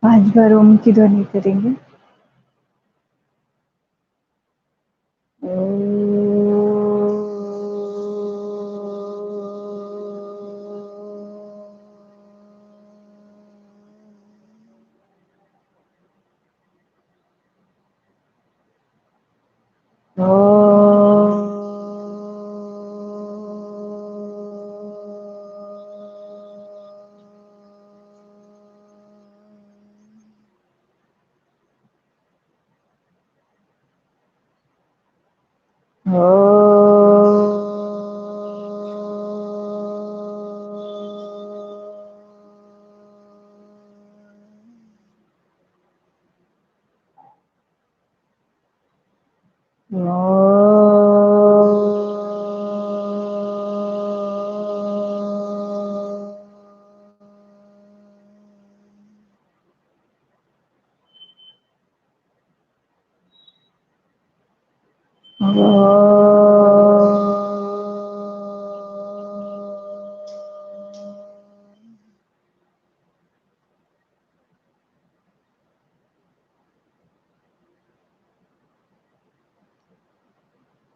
5 बार ओम की ध्वनि करेंगे। ओ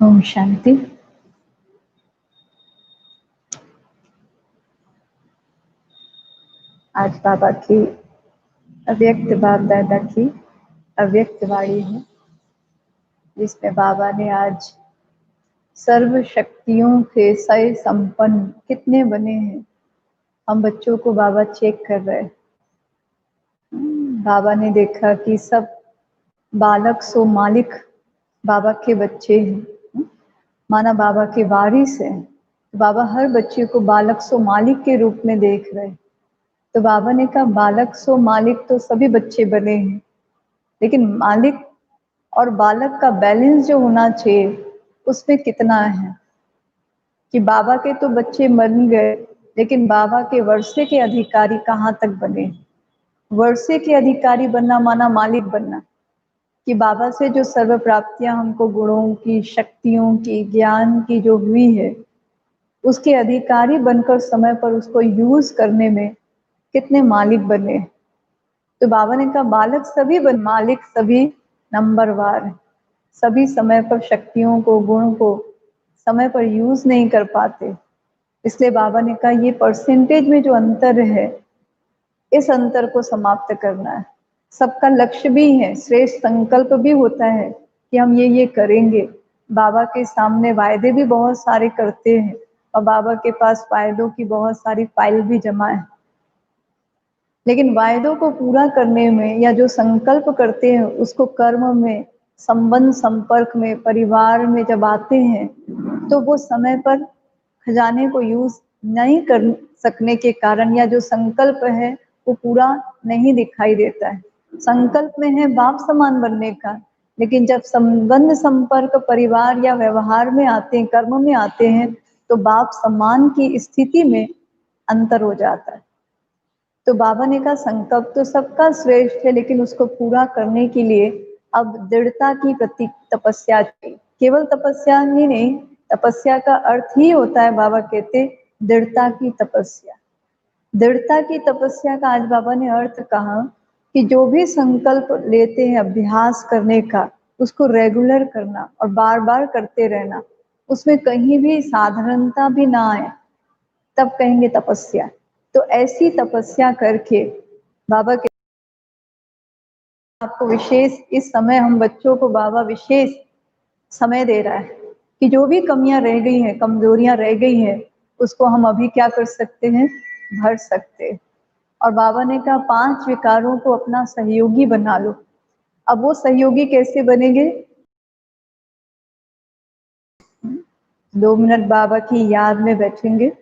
ओम शांति। आज बाबा की अव्यक्त बाप दादा की अव्यक्त वाणी है, जिसमें बाबा ने आज सर्व शक्तियों से सय संपन्न कितने बने हैं, हम बच्चों को बाबा चेक कर रहे हैं। बाबा ने देखा कि सब बालक सो मालिक बाबा के बच्चे हैं, माना बाबा के वारिस हैं। बाबा हर बच्चे को बालक सो मालिक के रूप में देख रहे हैं। तो बाबा ने कहा बालक सो मालिक तो सभी बच्चे बने हैं, लेकिन मालिक और बालक का बैलेंस जो होना चाहिए उसमें कितना है कि बाबा के तो बच्चे बन गए, लेकिन बाबा के वर्षे के अधिकारी कहाँ तक बने। वर्षे के अधिकारी बनना माना मालिक बनना, कि बाबा से जो सर्व प्राप्तियां हमको गुणों की, शक्तियों की, ज्ञान की जो हुई है, उसके अधिकारी बनकर समय पर उसको यूज करने में कितने मालिक बने। तो बाबा ने कहा बालक सभी बन, मालिक सभी नंबरवार। सभी समय पर शक्तियों को, गुण को समय पर यूज नहीं कर पाते। इसलिए बाबा ने कहा ये परसेंटेज में जो अंतर है, इस अंतर को समाप्त करना है। सबका लक्ष्य भी है, श्रेष्ठ संकल्प भी होता है कि हम ये करेंगे। बाबा के सामने वायदे भी बहुत सारे करते हैं और बाबा के पास वायदों की बहुत सारी फाइल भी जमा है, लेकिन वायदों को पूरा करने में या जो संकल्प करते हैं उसको कर्म में, संबंध संपर्क में, परिवार में जब आते हैं तो वो समय पर खजाने को यूज नहीं कर सकने के कारण या जो संकल्प है वो पूरा नहीं दिखाई देता है। संकल्प में है बाप समान बनने का, लेकिन जब संबंध संपर्क परिवार या व्यवहार में आते हैं, कर्म में आते हैं, तो बाप समान की स्थिति में अंतर हो जाता है। तो बाबा ने कहा संकल्प तो सबका श्रेष्ठ है, लेकिन उसको पूरा करने के लिए अब दृढ़ता की प्रति तपस्या चाहिए। केवल तपस्या ही नहीं, तपस्या का अर्थ ही होता है, बाबा कहते दृढ़ता की तपस्या। दृढ़ता की तपस्या का आज बाबा ने अर्थ कहा कि जो भी संकल्प लेते हैं अभ्यास करने का, उसको रेगुलर करना और बार बार करते रहना, उसमें कहीं भी साधारणता भी ना आए, तब कहेंगे तपस्या। तो ऐसी तपस्या करके बाबा के आपको विशेष इस समय हम बच्चों को बाबा विशेष समय दे रहा है कि जो भी कमियां रह गई हैं, कमजोरियां रह गई हैं, उसको हम अभी क्या कर सकते हैं, भर सकते हैं। और बाबा ने कहा 5 विकारों को अपना सहयोगी बना लो। अब वो सहयोगी कैसे बनेंगे? 2 मिनट बाबा की याद में बैठेंगे,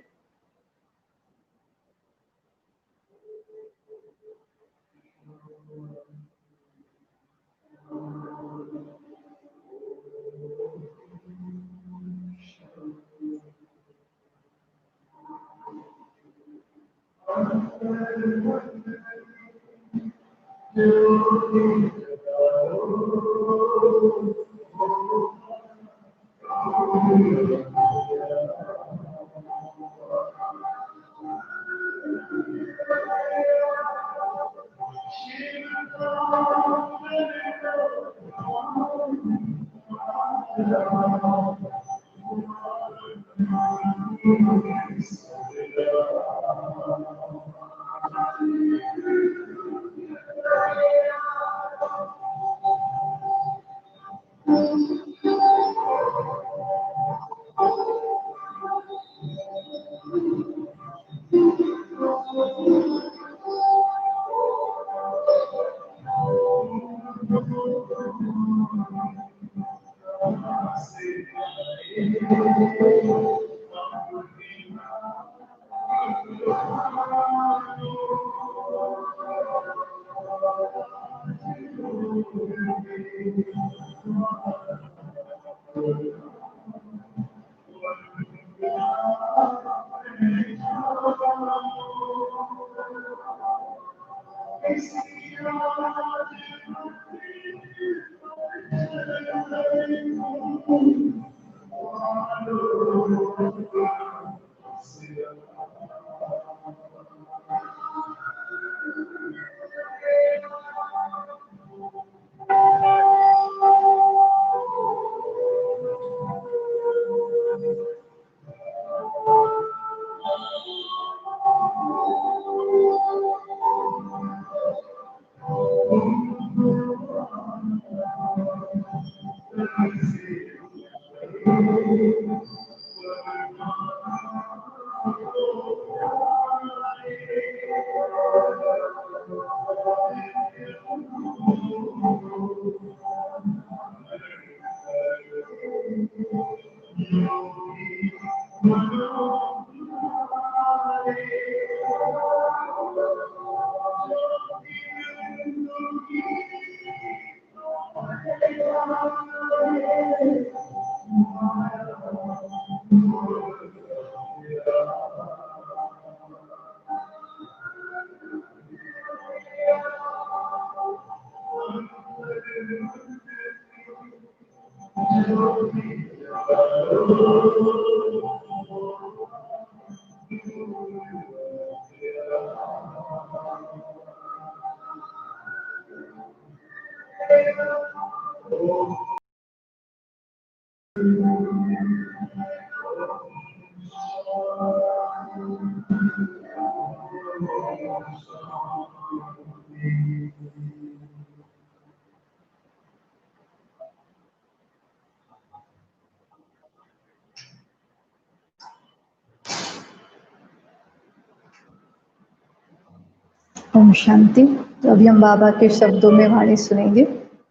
ओम शांति। तो अभी हम बाबा के शब्दों में वाणी सुनेंगे।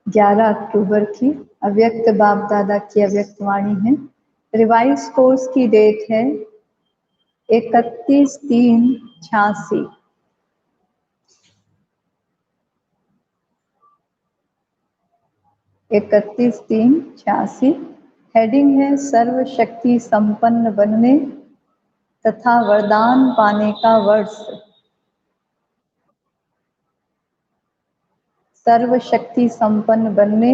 11 अक्टूबर की अव्यक्त बाप दादा की अव्यक्त वाणी है। रिवाइज कोर्स की डेट है 31/3/86। 31/3/86। हेडिंग है सर्व शक्ति संपन्न बनने तथा वरदान पाने का वर्ष। सर्व शक्ति संपन्न बनने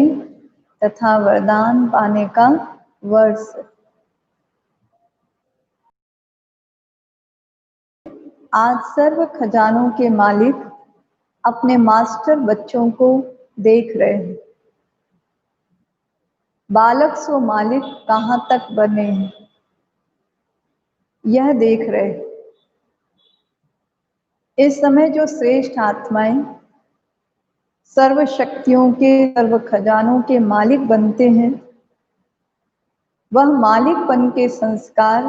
तथा वरदान पाने का वर्ष। आज सर्व खजानों के मालिक अपने मास्टर बच्चों को देख रहे हैं। बालक सो मालिक कहाँ तक बने हैं, यह देख रहे हैं। इस समय जो श्रेष्ठ आत्माएं सर्व शक्तियों के सर्व खजानों के मालिक बनते हैं, वह मालिकपन के संस्कार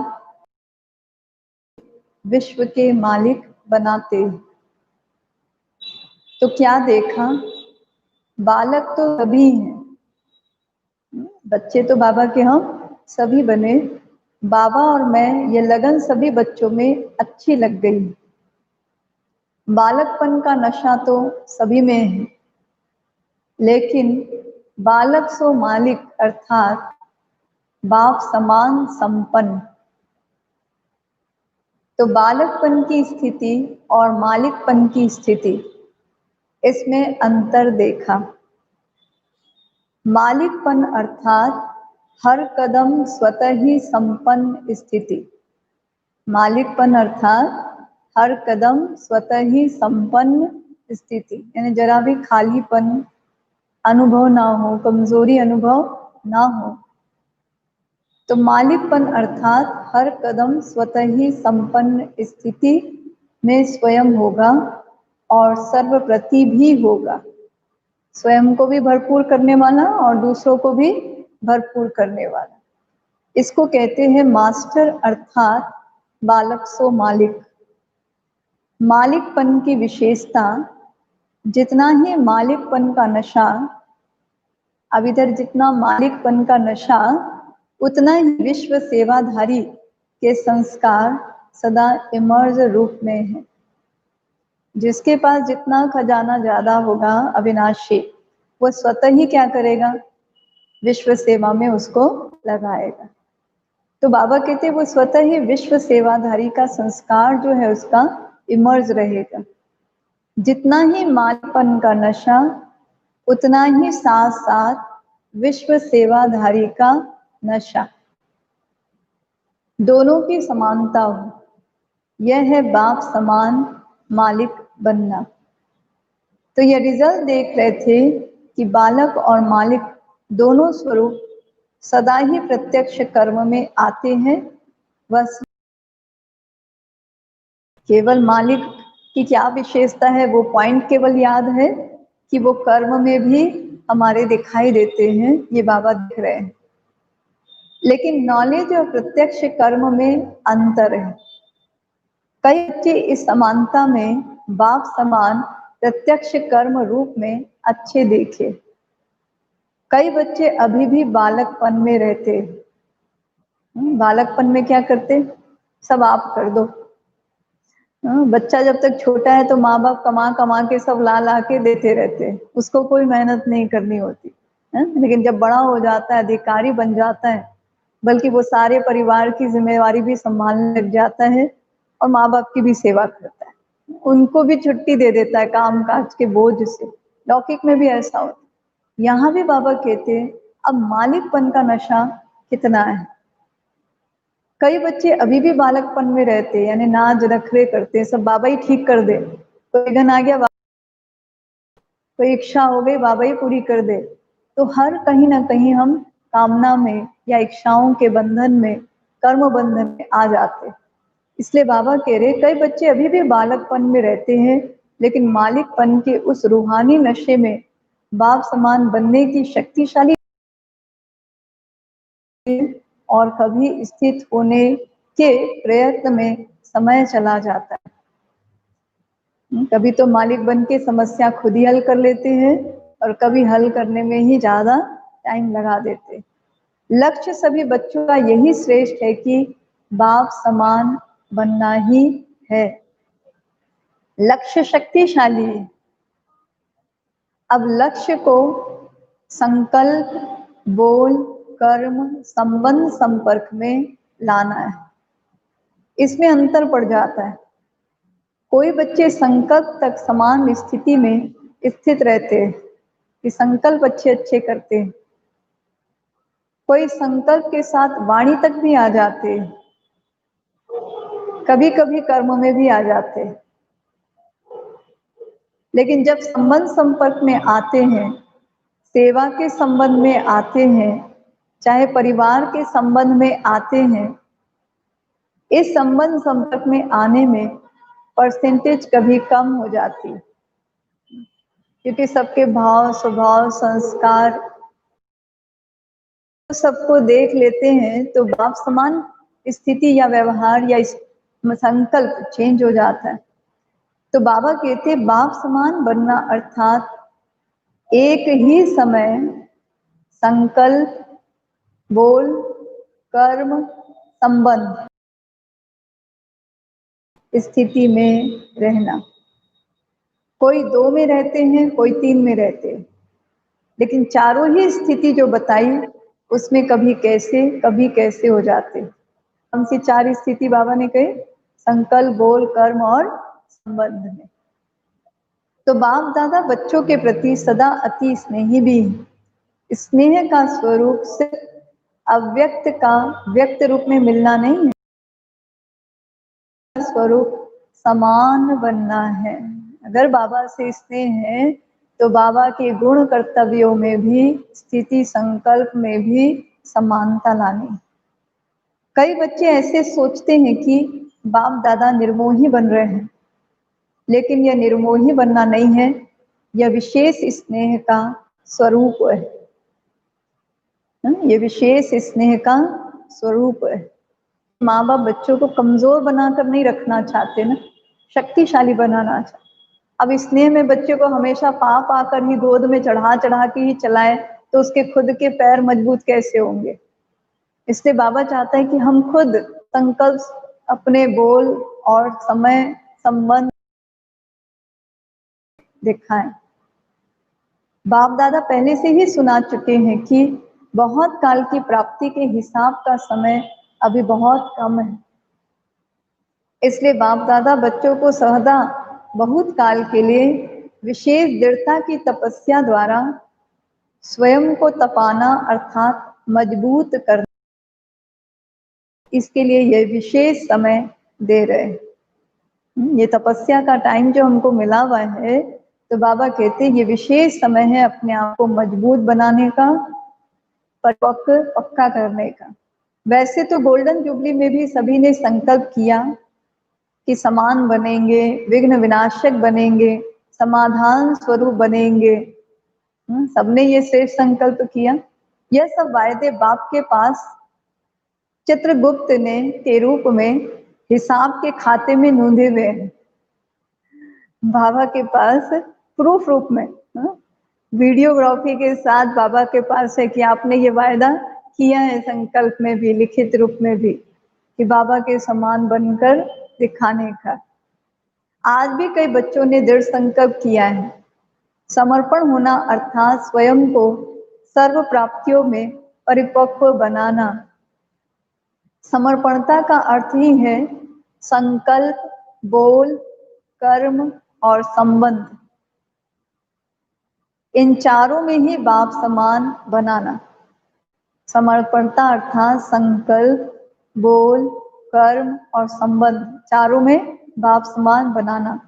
विश्व के मालिक बनाते हैं। तो क्या देखा, बालक तो सभी हैं, बच्चे तो बाबा के हम सभी बने। बाबा और मैं ये लगन सभी बच्चों में अच्छी लग गई। बालकपन का नशा तो सभी में है, लेकिन बालक सो मालिक अर्थात बाप समान संपन्न। तो बालकपन की स्थिति और मालिकपन की स्थिति, इसमें अंतर देखा। मालिकपन अर्थात हर कदम स्वतः ही संपन्न स्थिति। मालिकपन अर्थात हर कदम स्वतः ही संपन्न स्थिति, यानी जरा भी खालीपन अनुभव ना हो, कमजोरी अनुभव ना हो। तो मालिकपन अर्थात हर कदम स्वतः ही संपन्न स्थिति में स्वयं होगा और सर्वप्रति भी होगा। स्वयं को भी भरपूर करने वाला और दूसरों को भी भरपूर करने वाला। इसको कहते हैं मास्टर अर्थात बालक सो मालिक। मालिकपन की विशेषता, जितना ही मालिकपन का नशा, अब इधर जितना मालिकपन का नशा उतना ही विश्व सेवाधारी के संस्कार सदा इमर्ज रूप में है। जिसके पास जितना खजाना ज्यादा होगा अविनाशी, वो स्वतः ही क्या करेगा, विश्व सेवा में उसको लगाएगा। तो बाबा कहते हैं वो स्वतः ही विश्व सेवाधारी का संस्कार जो है उसका इमर्ज रहेगा। जितना ही मालपन का नशा, उतना ही साथ साथ विश्व सेवाधारी का नशा, दोनों की समानता हो, यह है बाप समान मालिक बनना। तो ये रिजल्ट देख रहे थे कि बालक और मालिक दोनों स्वरूप सदा ही प्रत्यक्ष कर्म में आते हैं। बस केवल मालिक की क्या विशेषता है, वो पॉइंट केवल याद है कि वो कर्म में भी हमारे दिखाई देते हैं, ये बाबा दिख रहे हैं। लेकिन नॉलेज और प्रत्यक्ष कर्म में अंतर है। कई बच्चे इस समानता में बाप समान प्रत्यक्ष कर्म रूप में अच्छे देखे। कई बच्चे अभी भी बालकपन में रहते। बालकपन में क्या करते, सब आप कर दो। बच्चा जब तक छोटा है तो माँ बाप कमा कमा के सब ला ला के देते रहते, उसको कोई मेहनत नहीं करनी होती है। लेकिन जब बड़ा हो जाता है, अधिकारी बन जाता है, बल्कि वो सारे परिवार की जिम्मेवारी भी संभालने लग जाता है और माँ बाप की भी सेवा करता है, उनको भी छुट्टी दे देता है काम काज के बोझ से। लौकिक में भी ऐसा होता है। यहाँ भी बाबा कहते हैं अब मालिकपन का नशा कितना है। कई बच्चे अभी भी बालकपन में रहते, यानी नाज नखरे करते, सब बाबा ही ठीक कर दे। कोई घन आ गया, कोई इच्छा हो गई, बाबा ही पूरी कर दे। तो हर कहीं ना कहीं हम कामना में या इच्छाओं के बंधन में, कर्म बंधन में आ जाते। इसलिए बाबा कह रहे कई बच्चे अभी भी बालकपन में रहते हैं, लेकिन मालिकपन के उस रूहानी नशे में बाप समान बनने की शक्तिशाली और कभी स्थित होने के प्रयत्न में समय चला जाता है। कभी तो मालिक बन के समस्या खुद ही हल कर लेते हैं और कभी हल करने में ही ज्यादा टाइम लगा देते। लक्ष्य सभी बच्चों का यही श्रेष्ठ है कि बाप समान बनना ही है। लक्ष्य शक्तिशाली है। अब लक्ष्य को संकल्प, बोल, कर्म, संबंध, संपर्क में लाना है। इसमें अंतर पड़ जाता है। कोई बच्चे संकल्प तक समान स्थिति में स्थित रहते हैं कि संकल्प अच्छे अच्छे करते हैं। कोई संकल्प के साथ वाणी तक भी आ जाते हैं, कभी कभी कर्म में भी आ जाते हैं। लेकिन जब संबंध संपर्क में आते हैं, सेवा के संबंध में आते हैं, चाहे परिवार के संबंध में आते हैं, इस संबंध संपर्क में आने में परसेंटेज कभी कम हो जाती, क्योंकि सबके भाव, स्वभाव, संस्कार सबको देख लेते हैं तो बाप समान स्थिति या व्यवहार या संकल्प चेंज हो जाता है। तो बाबा कहते बाप समान बनना अर्थात एक ही समय संकल्प, बोल, कर्म, संबंध स्थिति में रहना। कोई 2 में रहते हैं, कोई 3 में रहते हैं, लेकिन चारों ही स्थिति जो बताई उसमें कभी कैसे हो जाते। कौन सी 4 स्थिति बाबा ने कही, संकल्प, बोल, कर्म और संबंध में। तो बाप दादा बच्चों के प्रति सदा अति स्नेही भी है। स्नेह का स्वरूप सिर्फ अव्यक्त का व्यक्त रूप में मिलना नहीं है, स्वरूप समान बनना है। अगर बाबा से स्नेह है तो बाबा के गुण कर्तव्यों में भी, स्थिति संकल्प में भी समानता लानी। कई बच्चे ऐसे सोचते हैं कि बाप दादा निर्मोही बन रहे हैं, लेकिन यह निर्मोही बनना नहीं है, यह विशेष स्नेह का स्वरूप है। ये विशेष स्नेह का स्वरूप है। माँ बाप बच्चों को कमजोर बनाकर नहीं रखना चाहते ना, शक्तिशाली बनाना चाहते। अब स्नेह में बच्चे को हमेशा पा पाकर ही गोद में चढ़ा चढ़ा के ही चलाए तो उसके खुद के पैर मजबूत कैसे होंगे। इसलिए बाबा चाहता है कि हम खुद संकल्प अपने बोल और समय संबंध दिखाएं। बाप दादा पहले से ही सुना चुके हैं कि बहुत काल की प्राप्ति के हिसाब का समय अभी बहुत कम है। इसलिए बाप दादा बच्चों को सहदा बहुत काल के लिए विशेष दृढ़ता की तपस्या द्वारा स्वयं को तपाना अर्थात मजबूत करना, इसके लिए यह विशेष समय दे रहे हैं। ये तपस्या का टाइम जो हमको मिला हुआ है, तो बाबा कहते हैं ये विशेष समय है अपने आप को मजबूत बनाने का, परिपक्व पक्का करने का। वैसे तो गोल्डन जुबली में भी सभी ने संकल्प किया कि समान बनेंगे, विघ्न विनाशक बनेंगे, समाधान स्वरूप बनेंगे। सबने ये श्रेष्ठ संकल्प किया। यह सब वायदे बाप के पास चित्रगुप्त ने के रूप में हिसाब के खाते में नोंधे हुए हैं। बाबा के पास प्रूफ रूप में, वीडियोग्राफी के साथ बाबा के पास है कि आपने ये वायदा किया है संकल्प में भी, लिखित रूप में भी, कि बाबा के समान बनकर दिखाने का। आज भी कई बच्चों ने दृढ़ संकल्प किया है। समर्पण होना अर्थात स्वयं को सर्व प्राप्तियों में परिपक्व बनाना। समर्पणता का अर्थ ही है संकल्प, बोल, कर्म और संबंध, इन चारों में ही बाप समान बनाना। समर्पणता अर्थात संकल्प, बोल, कर्म और संबंध, चारों में बाप समान बनाना।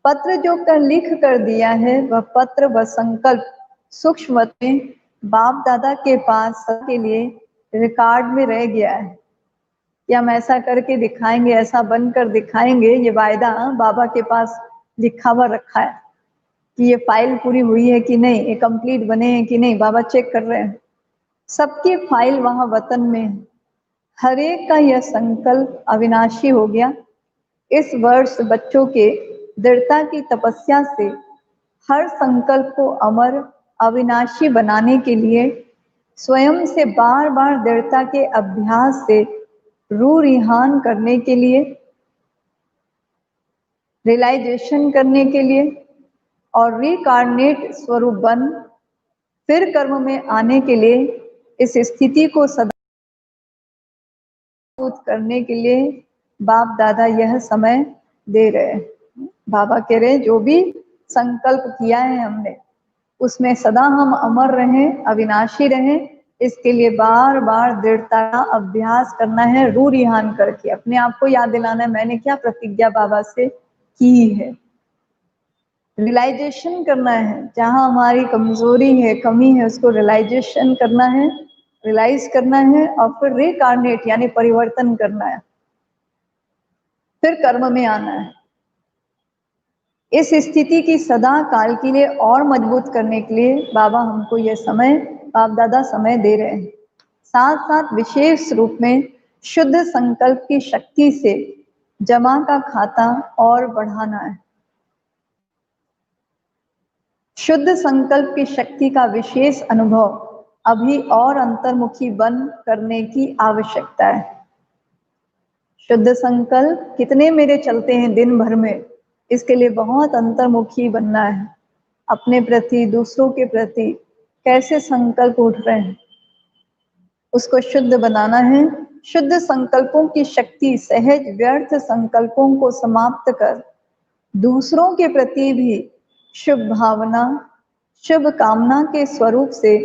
पत्र जो कर लिख कर दिया है वह पत्र व संकल्प सूक्ष्म में बाप दादा के पास के लिए रिकॉर्ड में रह गया है कि हम ऐसा करके दिखाएंगे, ऐसा बनकर दिखाएंगे। ये वायदा बाबा के पास लिखा हुआ रखा है कि ये फाइल पूरी हुई है कि नहीं, ये कंप्लीट बने हैं कि नहीं, बाबा चेक कर रहे हैं। सबकी फाइल वहां वतन में है। हर एक का यह संकल्प अविनाशी हो गया। इस वर्ष बच्चों के दृढ़ता की तपस्या से हर संकल्प को अमर अविनाशी बनाने के लिए, स्वयं से बार बार दृढ़ता के अभ्यास से रूह रिहान करने के लिए, रियलाइजेशन करने के लिए और रिकार्नेट स्वरूप बन फिर कर्म में आने के लिए, इस स्थिति को सदा करने के लिए बाप दादा यह समय दे रहे हैं। बाबा कह रहे हैं जो भी संकल्प किया है हमने, उसमें सदा हम अमर रहें, अविनाशी रहें। इसके लिए बार बार दृढ़ता का अभ्यास करना है, रूह रिहान करके अपने आप को याद दिलाना है मैंने क्या प्रतिज्ञा बाबा से की है। रियलाइजेशन करना है, जहां हमारी कमजोरी है, कमी है, उसको रियलाइजेशन करना है, रियलाइज करना है और फिर रिकार्नेट यानी परिवर्तन करना है, फिर कर्म में आना है। इस स्थिति की सदा काल के लिए और मजबूत करने के लिए बाबा हमको यह समय, बाप दादा समय दे रहे हैं। साथ साथ विशेष रूप में शुद्ध संकल्प की शक्ति से जमा का खाता और बढ़ाना है। शुद्ध संकल्प की शक्ति का विशेष अनुभव अभी और अंतर्मुखी बन करने की आवश्यकता है। शुद्ध संकल्प कितने मेरे चलते हैं दिन भर में, इसके लिए बहुत अंतर्मुखी बनना है। अपने प्रति, दूसरों के प्रति कैसे संकल्प उठ रहे हैं, उसको शुद्ध बनाना है। शुद्ध संकल्पों की शक्ति सहज व्यर्थ संकल्पों को समाप्त कर दूसरों के प्रति भी शुभ भावना, शुभ कामना के स्वरूप से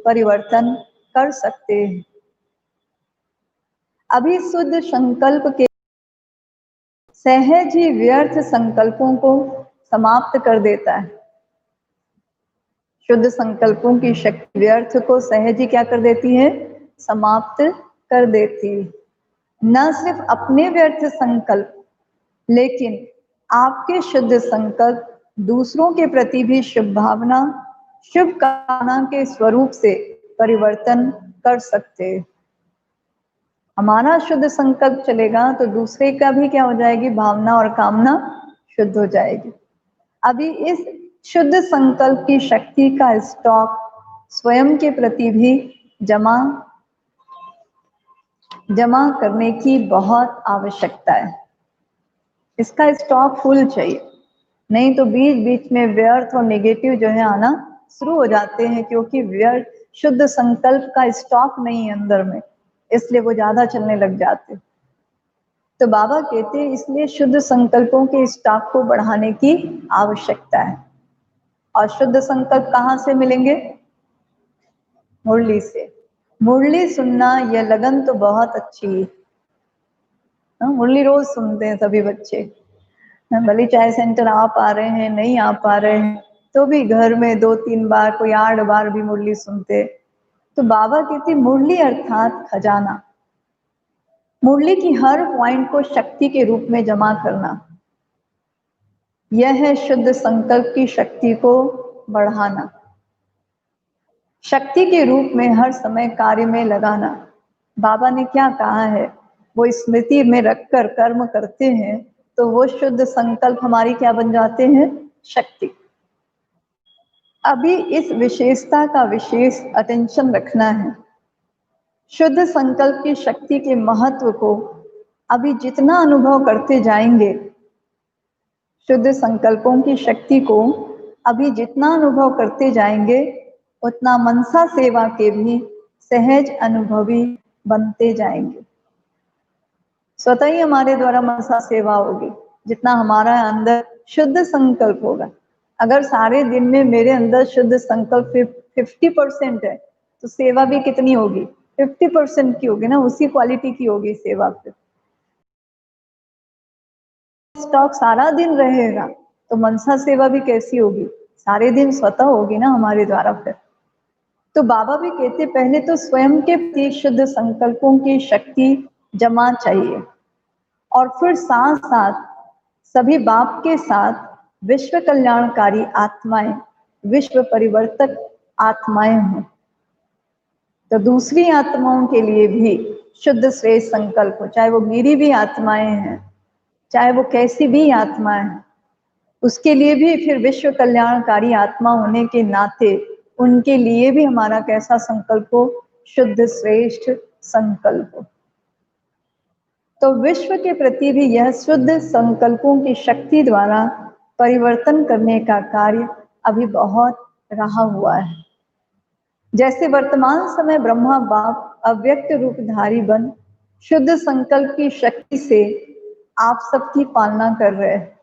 परिवर्तन कर सकते हैं। अभी शुद्ध संकल्प के सहज ही व्यर्थ संकल्पों को समाप्त कर देता है। शुद्ध संकल्पों की शक्ति व्यर्थ को सहज ही क्या कर देती है, समाप्त कर देती है। न सिर्फ अपने व्यर्थ संकल्प, लेकिन आपके शुद्ध संकल्प दूसरों के प्रति भी शुभ भावना, शुभ कामना के स्वरूप से परिवर्तन कर सकते हैं। हमारा शुद्ध संकल्प चलेगा तो दूसरे का भी क्या हो जाएगी, भावना और कामना शुद्ध हो जाएगी। अभी इस शुद्ध संकल्प की शक्ति का स्टॉक स्वयं के प्रति भी जमा जमा करने की बहुत आवश्यकता है। इसका स्टॉक फुल चाहिए, नहीं तो बीच बीच में व्यर्थ और नेगेटिव जो है आना शुरू हो जाते हैं, क्योंकि व्यर्थ शुद्ध संकल्प का स्टॉक नहीं है अंदर में, इसलिए वो ज्यादा चलने लग जाते। तो बाबा कहते हैं इसलिए शुद्ध संकल्पों के स्टॉक को बढ़ाने की आवश्यकता है। और शुद्ध संकल्प कहाँ से मिलेंगे? मुरली से। मुरली सुनना यह लगन तो बहुत अच्छी है। मुरली रोज सुनते हैं सभी बच्चे, भले चाहे सेंटर आ पा रहे हैं नहीं आ पा रहे हैं, तो भी घर में 2-3 बार, कोई 8 बार भी मुरली सुनते। तो बाबा कहते मुरली अर्थात खजाना, मुरली की हर पॉइंट को शक्ति के रूप में जमा करना, यह है शुद्ध संकल्प की शक्ति को बढ़ाना, शक्ति के रूप में हर समय कार्य में लगाना। बाबा ने क्या कहा है, वो स्मृति में रखकर कर्म करते हैं तो वो शुद्ध संकल्प हमारी क्या बन जाते हैं? शक्ति। अभी इस विशेषता का विशेष अटेंशन रखना है। शुद्ध संकल्प की शक्ति के महत्व को अभी जितना अनुभव करते जाएंगे, शुद्ध संकल्पों की शक्ति को अभी जितना अनुभव करते जाएंगे, उतना मनसा सेवा के भी सहज अनुभवी बनते जाएंगे। स्वतः ही हमारे द्वारा मनसा सेवा होगी जितना हमारा अंदर शुद्ध संकल्प होगा। अगर सारे दिन में मेरे अंदर शुद्ध संकल्प 50% है तो सेवा भी कितनी होगी? 50% की होगी ना, उसी क्वालिटी की होगी सेवा। फिर स्टॉक सारा दिन रहेगा तो मनसा सेवा भी कैसी होगी? सारे दिन स्वतः होगी ना हमारे द्वारा। फिर तो बाबा भी कहते पहले तो स्वयं के प्रति शुद्ध संकल्पों की शक्ति जमा चाहिए, और फिर साथ साथ सभी बाप के साथ विश्व कल्याणकारी आत्माएं, विश्व परिवर्तक आत्माएं हों। तो दूसरी आत्माओं के लिए भी शुद्ध श्रेष्ठ संकल्प हो, चाहे वो मेरी भी आत्माएं हैं, चाहे वो कैसी भी आत्माएं हैं, उसके लिए भी फिर विश्व कल्याणकारी आत्मा होने के नाते उनके लिए भी हमारा कैसा संकल्प हो? शुद्ध श्रेष्ठ संकल्प हो। तो विश्व के प्रति भी यह शुद्ध संकल्पों की शक्ति द्वारा परिवर्तन करने का कार्य अभी बहुत रहा हुआ है। जैसे वर्तमान समय ब्रह्मा बाप अव्यक्त रूपधारी बन शुद्ध संकल्प की शक्ति से आप सबकी पालना कर रहे हैं,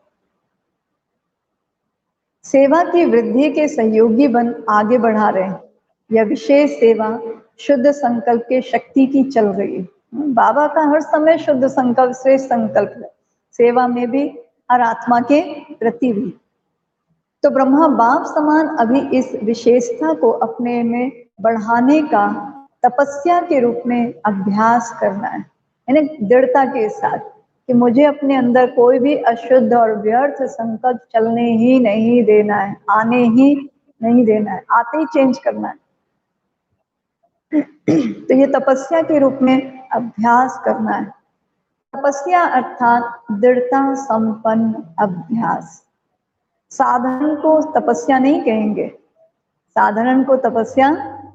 सेवा की वृद्धि के सहयोगी बन आगे बढ़ा रहे हैं। यह विशेष सेवा शुद्ध संकल्प के शक्ति की चल रही है। बाबा का हर समय शुद्ध संकल्प श्रेष्ठ संकल्प है, सेवा में भी हर आत्मा के प्रति भी। तो ब्रह्मा बाप समान अभी इस विशेषता को अपने में बढ़ाने का तपस्या के रूप में अभ्यास करना है, यानी दृढ़ता के साथ कि मुझे अपने अंदर कोई भी अशुद्ध और व्यर्थ संकल्प चलने ही नहीं देना है, आने ही नहीं देना है, आते ही चेंज करना है। तो ये तपस्या के रूप में अभ्यास करना है। तपस्या अर्थात दृढ़ता संपन्न अभ्यास। साधारण को तपस्या नहीं कहेंगे, साधारण को तपस्या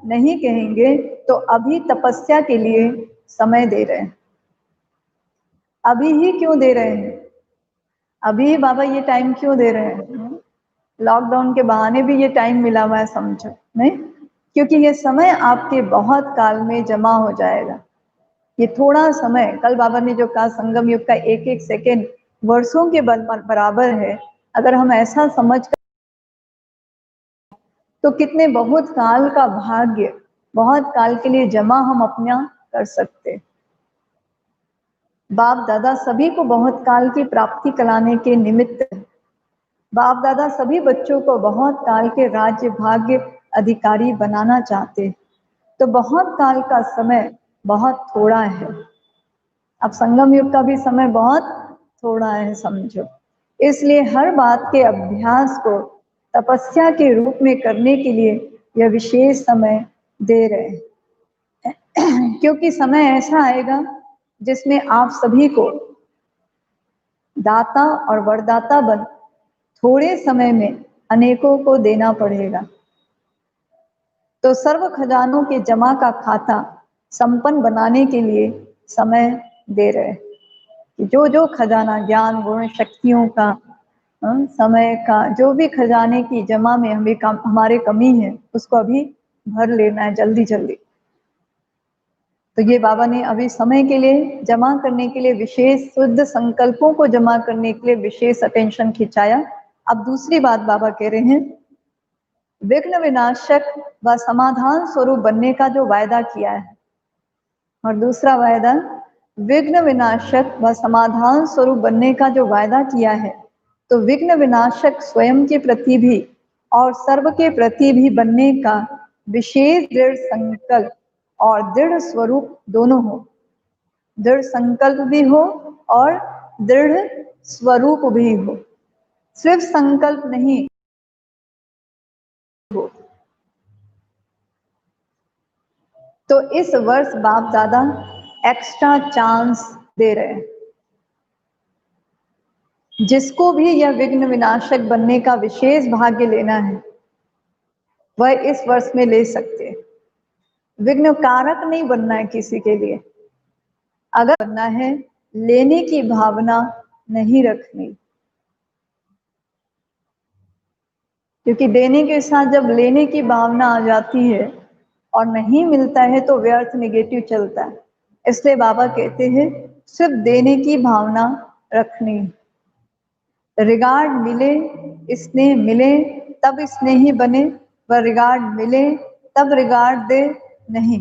नहीं कहेंगे। तो अभी तपस्या के लिए समय दे रहे हैं। अभी ही क्यों दे रहे हैं? अभी बाबा ये टाइम क्यों दे रहे हैं? लॉकडाउन के बहाने भी ये टाइम मिला हुआ है, समझो नहीं? क्योंकि ये समय आपके बहुत काल में जमा हो जाएगा। ये थोड़ा समय, कल बाबा ने जो कहा संगम युग का एक एक सेकेंड वर्षों के बराबर है। अगर हम ऐसा समझ कर तो कितने बहुत काल का भाग्य, बहुत काल के लिए जमा हम अपना कर सकते। बाप दादा सभी को बहुत काल की प्राप्ति कराने के निमित्त, बाप दादा सभी बच्चों को बहुत काल के राज्य भाग्य अधिकारी बनाना चाहते। तो बहुत काल का समय बहुत थोड़ा है। अब संगम युग का भी समय बहुत थोड़ा है, समझो। इसलिए हर बात के अभ्यास को तपस्या के रूप में करने के लिए यह विशेष समय दे रहे हैं। क्योंकि समय ऐसा आएगा जिसमें आप सभी को दाता और वरदाता बन थोड़े समय में अनेकों को देना पड़ेगा। तो सर्व खजानों के जमा का खाता संपन्न बनाने के लिए समय दे रहे कि जो जो खजाना ज्ञान गुण शक्तियों का, समय का, जो भी खजाने की जमा में हमारे कमी है उसको अभी भर लेना है जल्दी जल्दी। तो ये बाबा ने अभी समय के लिए जमा करने के लिए, विशेष शुद्ध संकल्पों को जमा करने के लिए विशेष अटेंशन खिंचाया। अब दूसरी बात बाबा कह रहे हैं, विघ्न विनाशक व समाधान स्वरूप बनने का जो वायदा किया है, और दूसरा वायदा विघ्न विनाशक व समाधान स्वरूप बनने का जो वायदा किया है, तो विघ्न विनाशक स्वयं के प्रति भी और सर्व के प्रति भी बनने का विशेष दृढ़ संकल्प और दृढ़ स्वरूप दोनों हो। दृढ़ संकल्प भी हो और दृढ़ स्वरूप भी हो, सिर्फ संकल्प नहीं हो। तो इस वर्ष बाप दादा एक्स्ट्रा चांस दे रहे हैं, जिसको भी यह विघ्न विनाशक बनने का विशेष भाग्य लेना है वह इस वर्ष में ले सकते हैं। विघ्न कारक नहीं बनना है किसी के लिए, अगर बनना है लेने की भावना नहीं रखनी, क्योंकि देने के साथ जब लेने की भावना आ जाती है और नहीं मिलता है तो व्यर्थ नेगेटिव चलता है। इसलिए बाबा कहते हैं सिर्फ देने की भावना रखनी। रिगार्ड मिले, स्नेह मिले तब स्नेही बने, व रिगार्ड मिले तब रिगार्ड दे नहीं।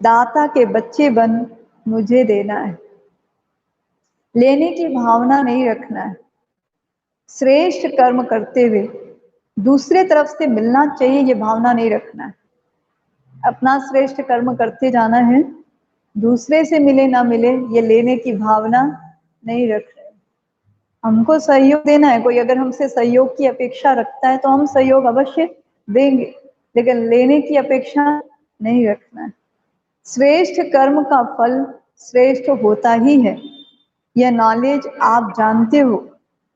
दाता के बच्चे बन मुझे देना है, लेने की भावना नहीं रखना है। श्रेष्ठ कर्म करते हुए दूसरे तरफ से मिलना चाहिए ये भावना नहीं रखना है। अपना श्रेष्ठ कर्म करते जाना है, दूसरे से मिले ना मिले ये लेने की भावना नहीं रख रहे। हमको सहयोग देना है, कोई अगर हमसे सहयोग की अपेक्षा रखता है तो हम सहयोग अवश्य देंगे, लेकिन लेने की अपेक्षा नहीं रखना है। श्रेष्ठ कर्म का फल श्रेष्ठ होता ही है, यह नॉलेज आप जानते हो,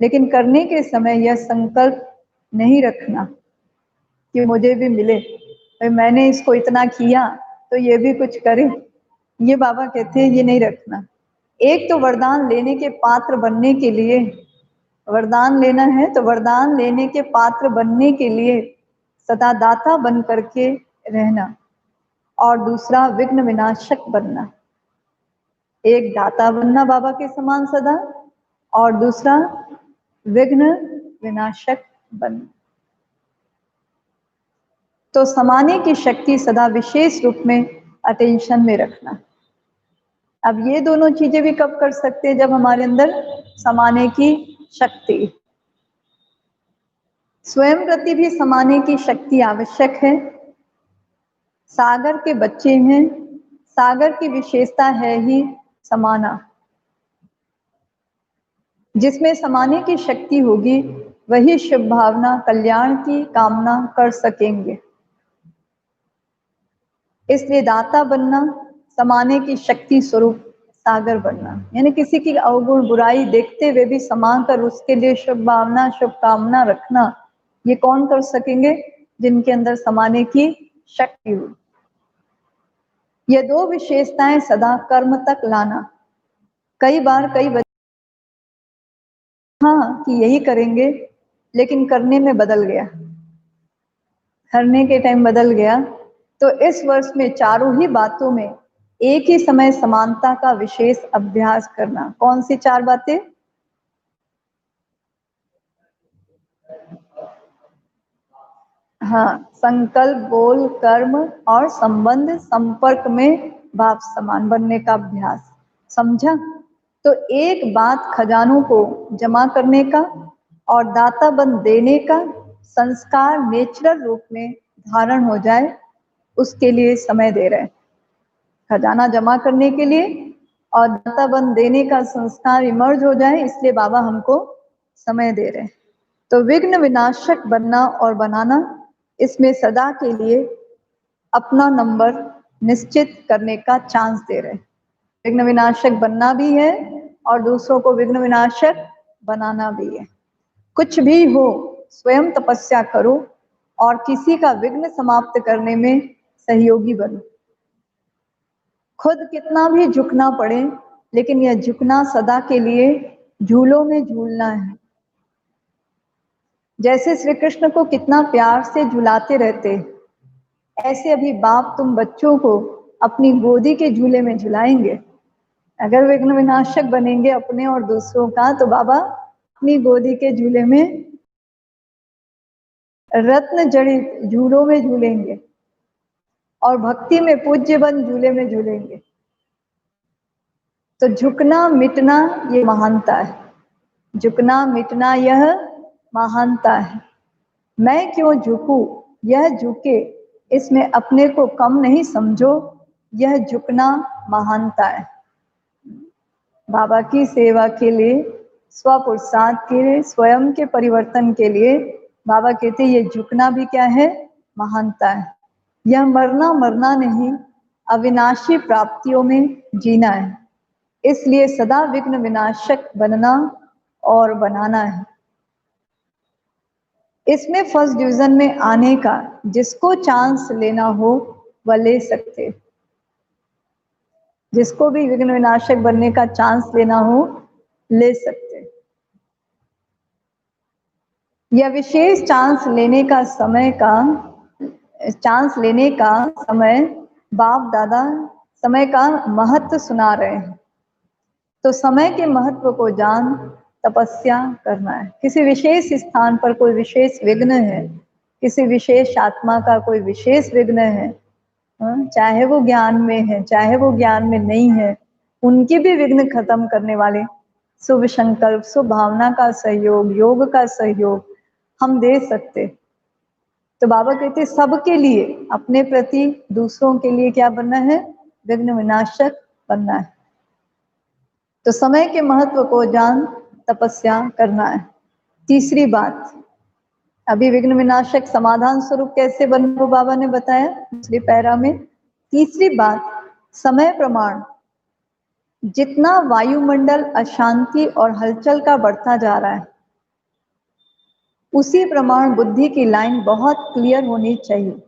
लेकिन करने के समय यह संकल्प नहीं रखना कि मुझे भी मिले, मैंने इसको इतना किया तो ये भी कुछ करे। ये बाबा कहते हैं ये नहीं रखना। एक तो वरदान लेने के पात्र बनने के लिए, वरदान लेना है तो वरदान लेने के पात्र बनने के लिए सदा दाता बन करके रहना, और दूसरा विघ्न विनाशक बनना। एक दाता बनना बाबा के समान सदा, और दूसरा विघ्न विनाशक बनना। तो समाने की शक्ति सदा विशेष रूप में अटेंशन में रखना। अब ये दोनों चीजें भी कब कर सकते हैं, जब हमारे अंदर समाने की शक्ति, स्वयं प्रति भी समाने की शक्ति आवश्यक है। सागर के बच्चे हैं, सागर की विशेषता है ही समाना। जिसमें समाने की शक्ति होगी वही शुभ भावना कल्याण की कामना कर सकेंगे। इसलिए दाता बनना, समाने की शक्ति स्वरूप सागर बनना, यानी किसी की अवगुण बुराई देखते हुए भी समा कर उसके लिए शुभ भावना शुभकामना रखना, ये कौन कर सकेंगे? जिनके अंदर समाने की शक्ति हो। ये दो विशेषताएं सदा कर्म तक लाना। कई बार हाँ कि यही करेंगे, लेकिन करने में बदल गया, करने के टाइम बदल गया। तो इस वर्ष में चारों ही बातों में एक ही समय समानता का विशेष अभ्यास करना। कौन सी चार बातें? हाँ, संकल्प, बोल, कर्म और संबंध संपर्क में भाव समान बनने का अभ्यास। समझा? तो एक बात खजानों को जमा करने का और दाता बन देने का संस्कार नेचुरल रूप में धारण हो जाए, उसके लिए समय दे रहे हैं। खजाना जमा करने के लिए और दाता बन देने का संस्कार इमर्ज हो जाए, इसलिए बाबा हमको समय दे रहे हैं। तो विघ्न विनाशक बनना और बनाना, इसमें सदा के लिए अपना नंबर निश्चित करने का चांस दे रहे हैं। विघ्न विनाशक बनना भी है और दूसरों को विघ्न विनाशक बनाना भी है। कुछ भी हो, स्वयं तपस्या करो और किसी का विघ्न समाप्त करने में सहयोगी बनो। खुद कितना भी झुकना पड़े, लेकिन यह झुकना सदा के लिए झूलों में झूलना है। जैसे श्री कृष्ण को कितना प्यार से झुलाते रहते, ऐसे अभी बाप तुम बच्चों को अपनी गोदी के झूले में झुलाएंगे। अगर विघ्न विनाशक बनेंगे अपने और दूसरों का, तो बाबा अपनी गोदी के झूले में रत्न जड़ित झूलों में झूलेंगे और भक्ति में पूज्य बन झूले में झूलेंगे। तो झुकना मिटना ये महानता है, झुकना मिटना यह महानता है। मैं क्यों झुकूं, यह झुके, इसमें अपने को कम नहीं समझो, यह झुकना महानता है। बाबा की सेवा के लिए, स्वपुरुषार्थ के लिए, स्वयं के परिवर्तन के लिए बाबा कहते ये झुकना भी क्या है, महानता है। यह मरना नहीं, अविनाशी प्राप्तियों में जीना है। इसलिए सदा विघ्न विनाशक बनना और बनाना है। इसमें फर्स्ट डिवीजन में आने का जिसको चांस लेना हो वह ले सकते, जिसको भी विघ्न विनाशक बनने का चांस लेना हो ले सकते। यह विशेष चांस लेने का समय बाप दादा समय का महत्व सुना रहे हैं। तो समय के महत्व को जान तपस्या करना है। किसी विशेष स्थान पर कोई विशेष विघ्न है, किसी विशेष आत्मा का कोई विशेष विघ्न है, चाहे वो ज्ञान में है चाहे वो ज्ञान में नहीं है, उनके भी विघ्न खत्म करने वाले शुभ संकल्प, शुभ भावना का सहयोग, योग का सहयोग हम दे सकते। तो बाबा कहते सबके लिए, अपने प्रति, दूसरों के लिए क्या बनना है, विघ्न विनाशक बनना है। तो समय के महत्व को जान तपस्या करना है। तीसरी बात, अभी विघ्न विनाशक समाधान स्वरूप कैसे बनना वो बाबा ने बताया पिछले पैरा में। तीसरी बात, समय प्रमाण, जितना वायुमंडल अशांति और हलचल का बढ़ता जा रहा है, उसी प्रमाण बुद्धि की लाइन बहुत क्लियर होनी चाहिए।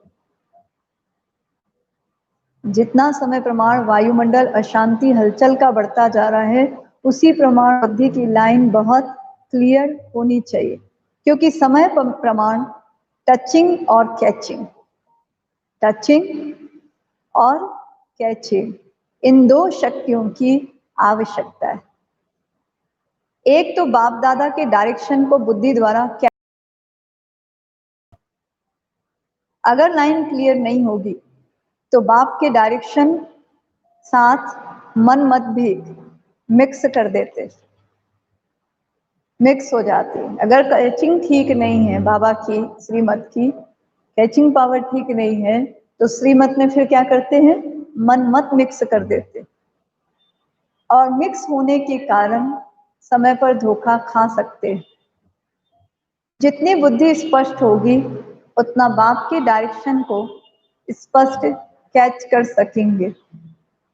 जितना समय प्रमाण वायुमंडल अशांति हलचल का बढ़ता जा रहा है, उसी प्रमाण बुद्धि की लाइन बहुत क्लियर होनी चाहिए। क्योंकि समय प्रमाण टचिंग और कैचिंग, इन दो शक्तियों की आवश्यकता है। एक तो बाप दादा के डायरेक्शन को बुद्धि द्वारा, अगर लाइन क्लियर नहीं होगी तो बाप के डायरेक्शन साथ मन मत भी मिक्स कर देते, मिक्स हो जाती है। अगर कैचिंग ठीक नहीं है, बाबा की श्रीमत की कैचिंग पावर ठीक नहीं है, तो श्रीमत में फिर क्या करते हैं, मन मत मिक्स कर देते, और मिक्स होने के कारण समय पर धोखा खा सकते हैं। जितनी बुद्धि स्पष्ट होगी उतना बाप के डायरेक्शन को स्पष्ट कैच कर सकेंगे,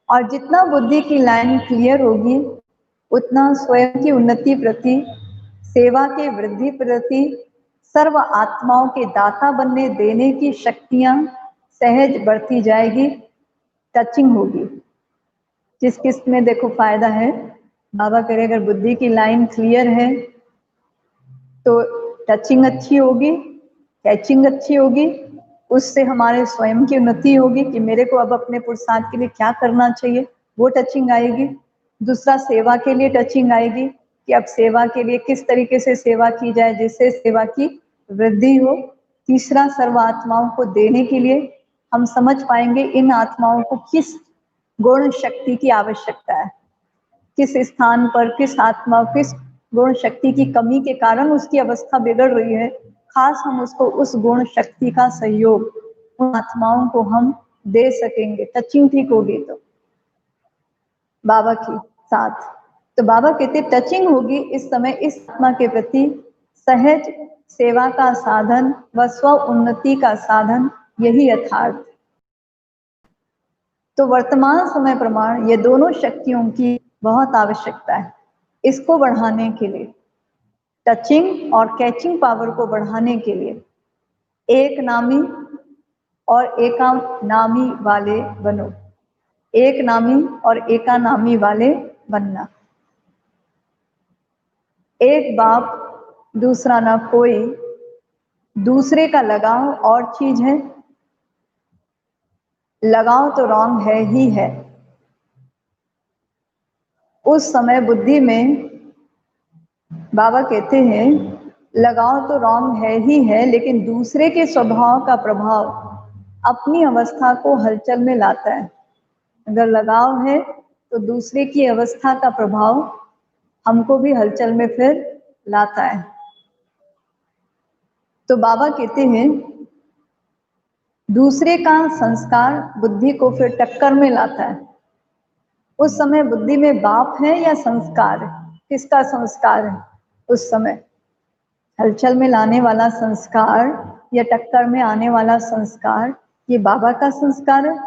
और जितना बुद्धि की लाइन क्लियर होगी उतना स्वयं की उन्नति प्रति, सेवा के वृद्धि प्रति, सर्व आत्माओं के दाता बनने देने की शक्तियां सहज बढ़ती जाएगी। टचिंग होगी, जिस किस में देखो फायदा है। बाबा करे अगर बुद्धि की लाइन क्लियर है तो टचिंग अच्छी होगी, कैचिंग अच्छी होगी, उससे हमारे स्वयं की उन्नति होगी कि मेरे को अब अपने पुरुषार्थ के लिए क्या करना चाहिए, वो टचिंग आएगी। दूसरा, सेवा के लिए टचिंग आएगी कि अब सेवा के लिए किस तरीके से सेवा की जाए जिससे सेवा की वृद्धि हो। तीसरा, सर्व आत्माओं को देने के लिए हम समझ पाएंगे इन आत्माओं को किस गुण शक्ति की आवश्यकता है, किस स्थान पर किस आत्मा, किस गुण शक्ति की कमी के कारण उसकी अवस्था बिगड़ रही है। खास हम उसको उस गुण शक्ति का सहयोग उन आत्माओं को हम दे सकेंगे, टचिंग ठीक होगी तो बाबा के साथ। तो बाबा कहते टचिंग होगी इस समय इस आत्मा के प्रति सहज सेवा का साधन व स्व उन्नति का साधन, यही यथार्थ। तो वर्तमान समय प्रमाण ये दोनों शक्तियों की बहुत आवश्यकता है। इसको बढ़ाने के लिए, टचिंग और कैचिंग पावर को बढ़ाने के लिए, एक नामी और एकाम नामी वाले बनो। एक नामी और एका नामी वाले बनना। एक बाप दूसरा ना कोई, दूसरे का लगाव और चीज है, लगाव तो रॉन्ग है ही है। उस समय बुद्धि में बाबा कहते हैं लगाव तो रॉन्ग है ही है, लेकिन दूसरे के स्वभाव का प्रभाव अपनी अवस्था को हलचल में लाता है। अगर लगाव है तो दूसरे की अवस्था का प्रभाव हमको भी हलचल में फिर लाता है। तो बाबा कहते हैं दूसरे का संस्कार बुद्धि को फिर टक्कर में लाता है। उस समय बुद्धि में बाप है या संस्कार है? किसका संस्कार है? उस समय हलचल में लाने वाला संस्कार या टक्कर में आने वाला संस्कार, ये बाबा का संस्कार है?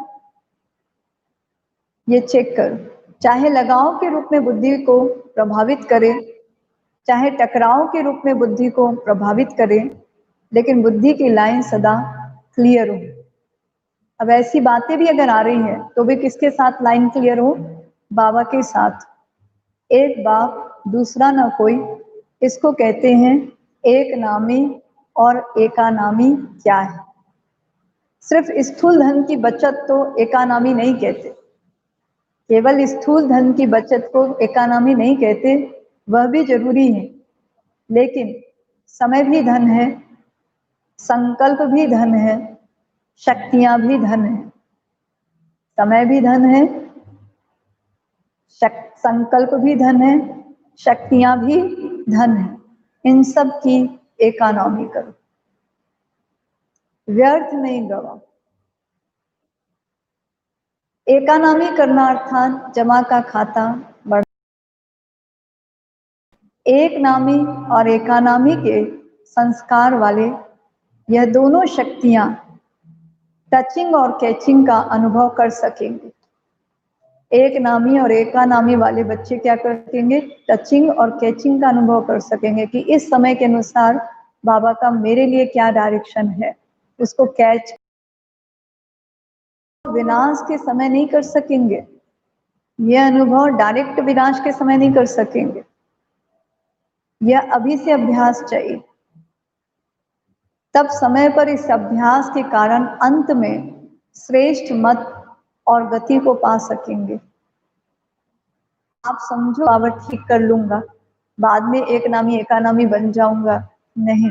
ये चेक करो। चाहे लगाव के रूप में बुद्धि को प्रभावित करे, चाहे टकराव के रूप में बुद्धि को प्रभावित करे, लेकिन बुद्धि की लाइन सदा क्लियर हो। अब ऐसी बातें भी अगर आ रही हैं तो भी किसके साथ लाइन क्लियर हो? बाबा के साथ। एक बाप दूसरा ना कोई, इसको कहते हैं एक नामी और एका नामी क्या है। सिर्फ स्थूल धन की बचत तो एका नामी नहीं कहते, केवल स्थूल धन की बचत को एका नामी नहीं कहते, वह भी जरूरी है, लेकिन समय भी धन है, संकल्प भी धन है, शक्तियां भी धन है। समय भी धन है, संकल्प भी धन है, शक्तियां भी धन है। इन सब की इकोनॉमी करो, व्यर्थ नहीं गवाओ। इकोनॉमी करना अर्थात जमा का खाता बढ़। एक नामी और एकानामी के संस्कार वाले यह दोनों शक्तियां टचिंग और कैचिंग का अनुभव कर सकेंगे। एक नामी और एका नामी वाले बच्चे क्या कर सकेंगे? टचिंग और कैचिंग का अनुभव कर सकेंगे कि इस समय के अनुसार बाबा का मेरे लिए क्या डायरेक्शन है, उसको कैच। विनाश के समय नहीं कर सकेंगे, यह अनुभव डायरेक्ट विनाश के समय नहीं कर सकेंगे, यह अभी से अभ्यास चाहिए। तब समय पर इस अभ्यास के कारण अंत में श्रेष्ठ मत और गति को पा सकेंगे। आप समझो बाबा ठीक कर लूंगा, बाद में एक नामी एकानामी बन जाऊंगा, नहीं।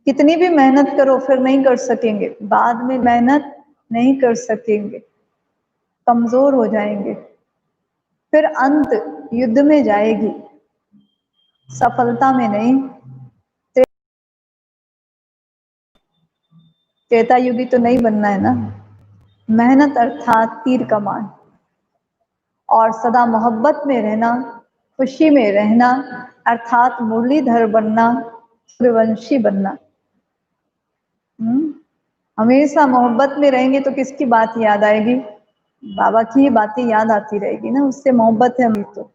कितनी भी मेहनत करो फिर नहीं कर सकेंगे, बाद में मेहनत नहीं कर सकेंगे, कमजोर हो जाएंगे, फिर अंत युद्ध में जाएगी, सफलता में नहीं। त्रेता युगी तो नहीं बनना है ना। मेहनत अर्थात तीर कमान, और सदा मोहब्बत में रहना, खुशी में रहना अर्थात मुरलीधर बनना, सूर्यवंशी बनना। हमेशा मोहब्बत में रहेंगे तो किसकी बात याद आएगी? बाबा की ही बातें याद आती रहेगी ना, उससे मोहब्बत है हमें तो,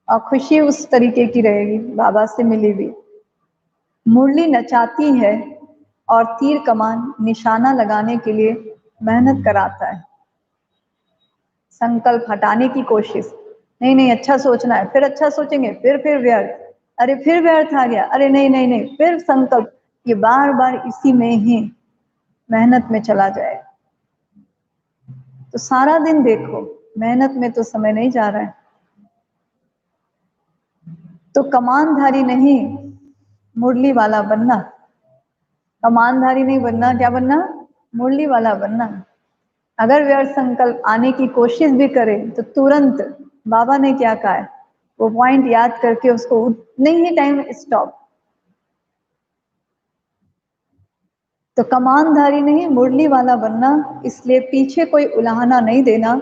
और खुशी उस तरीके की रहेगी बाबा से मिली हुई। मुरली नचाती है और तीर कमान निशाना लगाने के लिए मेहनत कराता है। संकल्प हटाने की कोशिश, नहीं नहीं अच्छा सोचना है, फिर अच्छा सोचेंगे, फिर व्यर्थ, अरे फिर व्यर्थ आ गया, अरे नहीं नहीं नहीं, फिर संकल्प, ये बार बार इसी में ही मेहनत में चला जाए। तो सारा दिन देखो मेहनत में तो समय नहीं जा रहा है। तो कमानधारी नहीं, मुरली वाला बनना। कमानधारी नहीं बनना, क्या बनना? मुरली वाला बनना। अगर व्यर्थ संकल्प आने की कोशिश भी करें तो तुरंत बाबा ने क्या कहा है वो पॉइंट याद करके उसको उतने ही टाइम स्टॉप। तो कमानधारी नहीं मुरली वाला बनना, इसलिए पीछे कोई उलाहना नहीं देना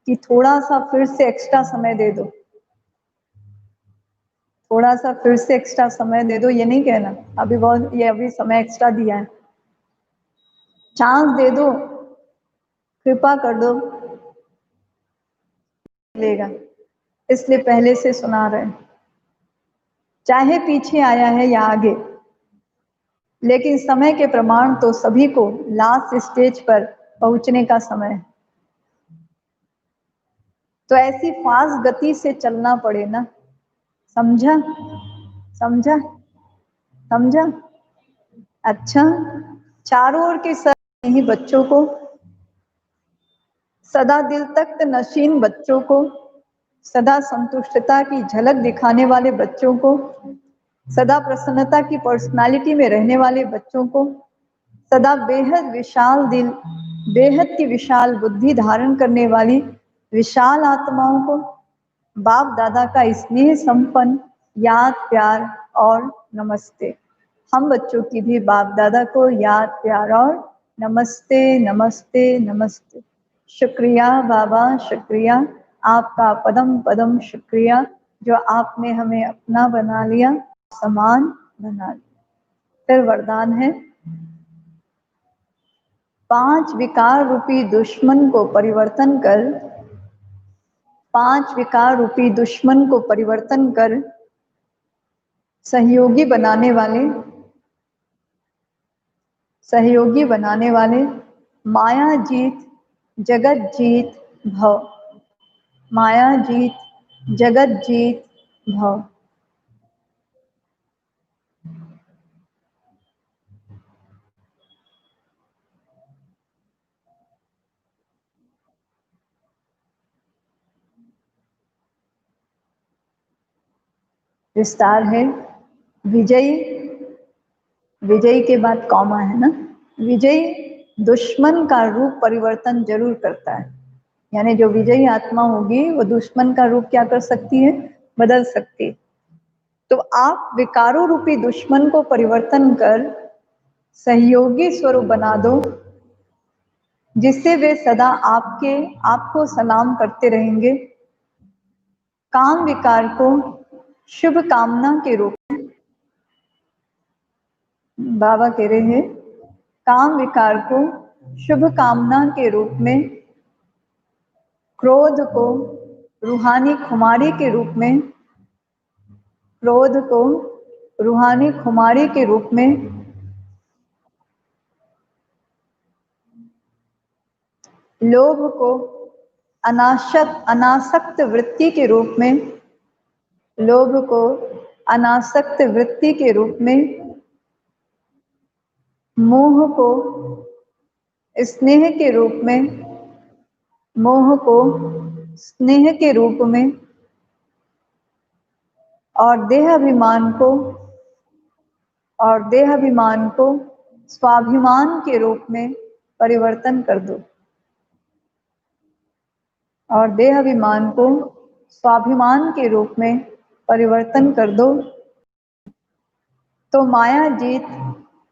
कि थोड़ा सा फिर से एक्स्ट्रा समय दे दो, थोड़ा सा फिर से एक्स्ट्रा समय दे दो, ये नहीं कहना अभी बहुत, ये अभी समय एक्स्ट्रा दिया है, चांस दे दो, कृपा कर दो, लेगा। इसलिए पहले से सुना रहे, चाहे पीछे आया है या आगे, लेकिन समय के प्रमाण तो सभी को लास्ट स्टेज पर पहुंचने का समय। तो ऐसी फास्ट गति से चलना पड़े ना, समझा समझा समझा। अच्छा, चारों ओर के सर ही बच्चों को, सदा दिल तख्त नशीन बच्चों को, सदा संतुष्टता की झलक दिखाने वाले बच्चों को, सदा प्रसन्नता की पर्सनालिटी में रहने वाले बच्चों को, सदा बेहद विशाल दिल, बेहद की विशाल बुद्धि धारण करने वाली विशाल आत्माओं को बाप दादा का स्नेह संपन्न याद प्यार और नमस्ते। हम बच्चों की भी बाप दादा को याद प्यार और नमस्ते नमस्ते नमस्ते। शुक्रिया बाबा, शुक्रिया आपका पदम पदम शुक्रिया, जो आपने हमें अपना बना लिया, समान बना लिया। फिर वरदान है, 5 विकार रूपी दुश्मन को परिवर्तन कर, 5 विकार रूपी दुश्मन को परिवर्तन कर सहयोगी बनाने वाले माया जीत जगत जीत भव, माया जीत जगत जीत भव। विस्तार है, विजयी, विजयी के बाद कॉमा है ना, विजयी दुश्मन का रूप परिवर्तन जरूर करता है। यानी जो विजयी आत्मा होगी वो दुश्मन का रूप क्या कर सकती है, बदल सकती है। तो आप विकारों रूपी दुश्मन को परिवर्तन कर सहयोगी स्वरूप बना दो, जिससे वे सदा आपको सलाम करते रहेंगे। काम विकार को शुभ कामना के रूप में, बाबा कह रहे हैं, काम विकार को शुभ कामना के रूप में, क्रोध को रूहानी खुमारी के रूप में, क्रोध को रूहानी खुमारी के रूप में, लोभ को अनासक्त वृत्ति के रूप में, लोभ को अनासक्त वृत्ति के रूप में, मोह को स्नेह के रूप में, मोह को स्नेह के रूप में, और देहाभिमान को स्वाभिमान के रूप में परिवर्तन कर दो, और देहाभिमान को स्वाभिमान के रूप में परिवर्तन कर दो। तो माया जीत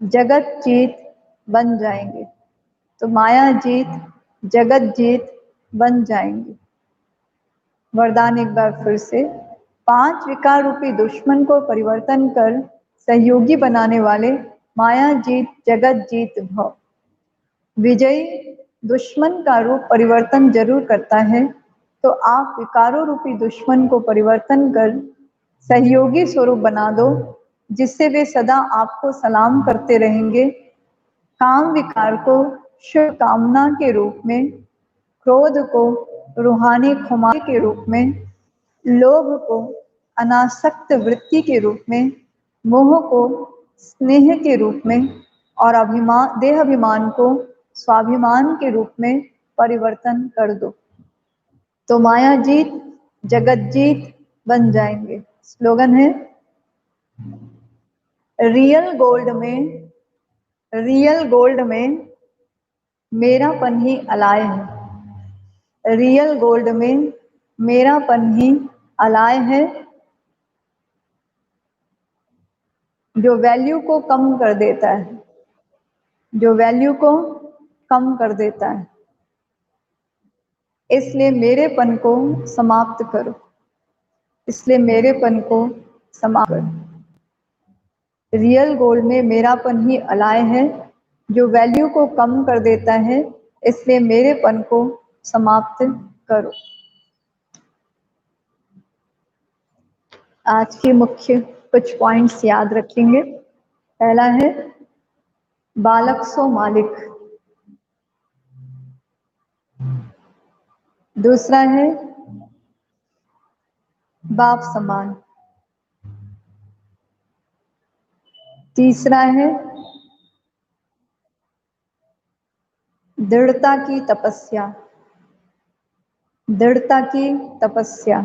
जगत जीत बन जाएंगे, तो माया जीत जगत जीत बन जाएंगे। वरदान एक बार फिर से, 5 विकार रूपी दुश्मन को परिवर्तन कर सहयोगी बनाने वाले माया जीत जगत जीत भव। विजयी दुश्मन का रूप परिवर्तन जरूर करता है, तो आप विकारों रूपी दुश्मन को परिवर्तन कर सहयोगी स्वरूप बना दो, जिससे वे सदा आपको सलाम करते रहेंगे। काम विकार को शुभ कामना के रूप में, क्रोध को रूहानी खुमारी के रूप में, लोभ को अनासक्त वृत्ति के रूप में, मोह को स्नेह के रूप में, और देहाभिमान को स्वाभिमान के रूप में परिवर्तन कर दो, तो माया जीत जगत जीत बन जाएंगे। स्लोगन है, रियल गोल्ड में मेरापन ही अलाय है, रियल गोल्ड में मेरापन ही अलाय है, जो वैल्यू को कम कर देता है, जो वैल्यू को कम कर देता है। इसलिए मेरेपन को समाप्त करो, इसलिए मेरेपन को समाप्त करो। रियल गोल्ड में मेरापन ही अलाय है, जो वैल्यू को कम कर देता है, इसलिए मेरेपन को समाप्त करो। आज के मुख्य कुछ पॉइंट्स याद रखेंगे। पहला है, बालक सो मालिक, दूसरा है बाप समान, तीसरा है दृढ़ता की तपस्या, दृढ़ता की तपस्या,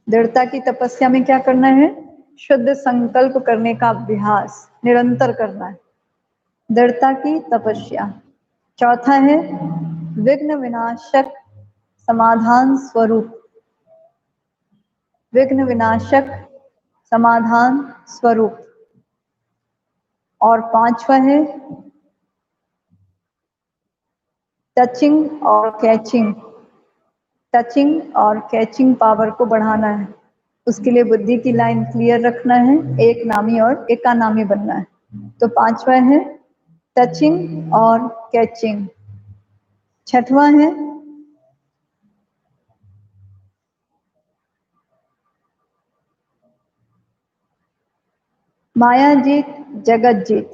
दृढ़ता की तपस्या में क्या करना है? शुद्ध संकल्प करने का अभ्यास निरंतर करना है, दृढ़ता की तपस्या। चौथा है विघ्न विनाशक समाधान स्वरूप, विघ्न विनाशक समाधान स्वरूप। और पांचवा है टचिंग और कैचिंग, टचिंग और कैचिंग पावर को बढ़ाना है। उसके लिए बुद्धि की लाइन क्लियर रखना है, एक नामी और एकानामी बनना है। तो पांचवा है टचिंग और कैचिंग। छठवां है माया जीत जगत जीत,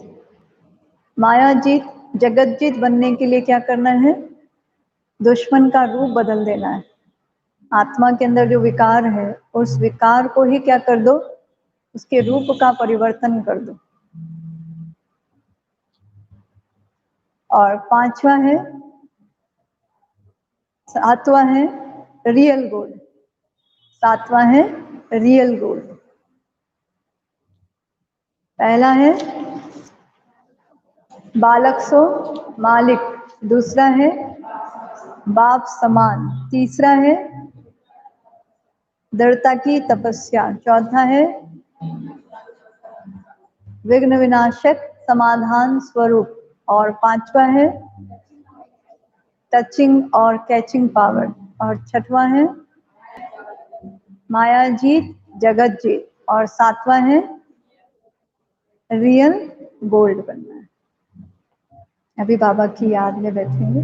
माया जीत जगत जीत बनने के लिए क्या करना है? दुश्मन का रूप बदल देना है। आत्मा के अंदर जो विकार है उस विकार को ही क्या कर दो? उसके रूप का परिवर्तन कर दो। और पांचवा है, सातवां है रियल गोल्ड, सातवां है रियल गोल्ड। पहला है बालक सो मालिक, दूसरा है बाप समान, तीसरा है दृढ़ता की तपस्या, चौथा है विघ्न विनाशक समाधान स्वरूप, और पांचवा है टचिंग और कैचिंग पावर, और छठवां है माया जीत जगत जीत, और सातवां है रियल गोल्ड बनना है। अभी बाबा की याद में बैठेंगे।